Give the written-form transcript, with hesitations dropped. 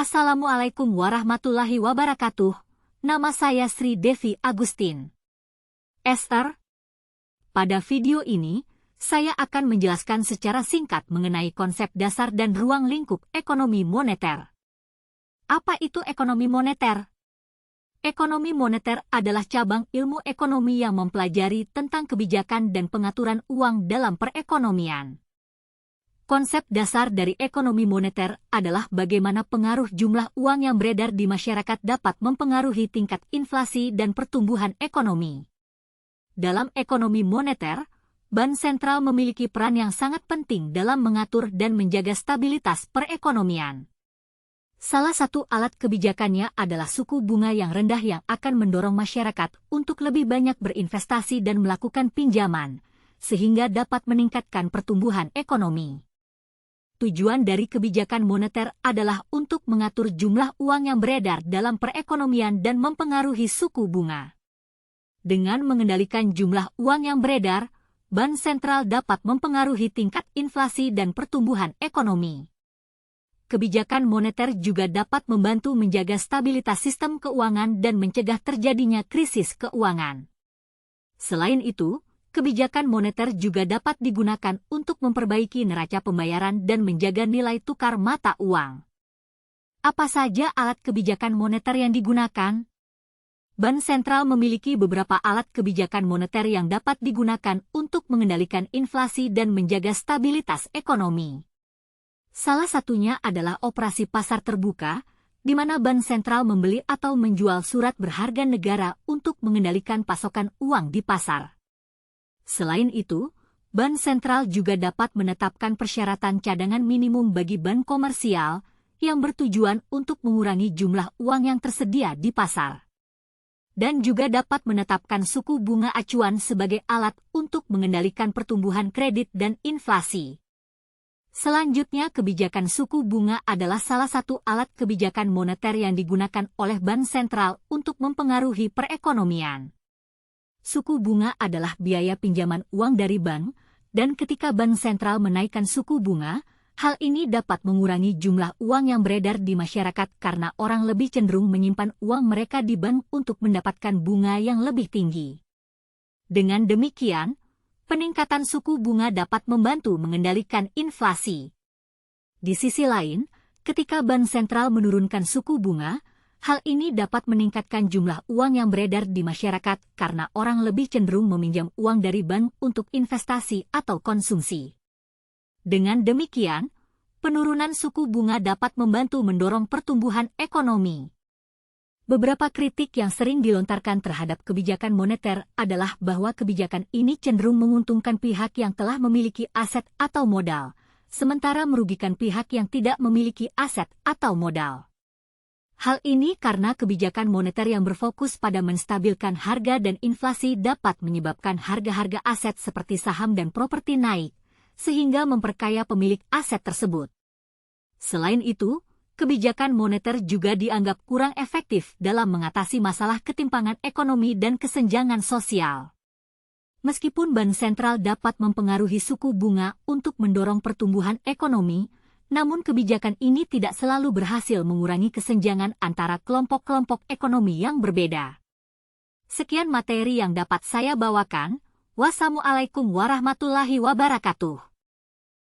Assalamualaikum warahmatullahi wabarakatuh. Nama saya Sri Devi Agustin. Esther, pada video ini, saya akan menjelaskan secara singkat mengenai konsep dasar dan ruang lingkup ekonomi moneter. Apa itu ekonomi moneter? Ekonomi moneter adalah cabang ilmu ekonomi yang mempelajari tentang kebijakan dan pengaturan uang dalam perekonomian. Konsep dasar dari ekonomi moneter adalah bagaimana pengaruh jumlah uang yang beredar di masyarakat dapat mempengaruhi tingkat inflasi dan pertumbuhan ekonomi. Dalam ekonomi moneter, Bank Sentral memiliki peran yang sangat penting dalam mengatur dan menjaga stabilitas perekonomian. Salah satu alat kebijakannya adalah suku bunga yang rendah yang akan mendorong masyarakat untuk lebih banyak berinvestasi dan melakukan pinjaman, sehingga dapat meningkatkan pertumbuhan ekonomi. Tujuan dari kebijakan moneter adalah untuk mengatur jumlah uang yang beredar dalam perekonomian dan mempengaruhi suku bunga. Dengan mengendalikan jumlah uang yang beredar, Bank Sentral dapat mempengaruhi tingkat inflasi dan pertumbuhan ekonomi. Kebijakan moneter juga dapat membantu menjaga stabilitas sistem keuangan dan mencegah terjadinya krisis keuangan. Selain itu, kebijakan moneter juga dapat digunakan untuk memperbaiki neraca pembayaran dan menjaga nilai tukar mata uang. Apa saja alat kebijakan moneter yang digunakan? Bank Sentral memiliki beberapa alat kebijakan moneter yang dapat digunakan untuk mengendalikan inflasi dan menjaga stabilitas ekonomi. Salah satunya adalah operasi pasar terbuka, di mana Bank Sentral membeli atau menjual surat berharga negara untuk mengendalikan pasokan uang di pasar. Selain itu, Bank Sentral juga dapat menetapkan persyaratan cadangan minimum bagi bank komersial yang bertujuan untuk mengurangi jumlah uang yang tersedia di pasar. Dan juga dapat menetapkan suku bunga acuan sebagai alat untuk mengendalikan pertumbuhan kredit dan inflasi. Selanjutnya, kebijakan suku bunga adalah salah satu alat kebijakan moneter yang digunakan oleh Bank Sentral untuk mempengaruhi perekonomian. Suku bunga adalah biaya pinjaman uang dari bank, dan ketika Bank Sentral menaikkan suku bunga, hal ini dapat mengurangi jumlah uang yang beredar di masyarakat karena orang lebih cenderung menyimpan uang mereka di bank untuk mendapatkan bunga yang lebih tinggi. Dengan demikian, peningkatan suku bunga dapat membantu mengendalikan inflasi. Di sisi lain, ketika Bank Sentral menurunkan suku bunga, hal ini dapat meningkatkan jumlah uang yang beredar di masyarakat karena orang lebih cenderung meminjam uang dari bank untuk investasi atau konsumsi. Dengan demikian, penurunan suku bunga dapat membantu mendorong pertumbuhan ekonomi. Beberapa kritik yang sering dilontarkan terhadap kebijakan moneter adalah bahwa kebijakan ini cenderung menguntungkan pihak yang telah memiliki aset atau modal, sementara merugikan pihak yang tidak memiliki aset atau modal. Hal ini karena kebijakan moneter yang berfokus pada menstabilkan harga dan inflasi dapat menyebabkan harga-harga aset seperti saham dan properti naik, sehingga memperkaya pemilik aset tersebut. Selain itu, kebijakan moneter juga dianggap kurang efektif dalam mengatasi masalah ketimpangan ekonomi dan kesenjangan sosial. Meskipun Bank Sentral dapat mempengaruhi suku bunga untuk mendorong pertumbuhan ekonomi, namun kebijakan ini tidak selalu berhasil mengurangi kesenjangan antara kelompok-kelompok ekonomi yang berbeda. Sekian materi yang dapat saya bawakan. Wassalamualaikum warahmatullahi wabarakatuh.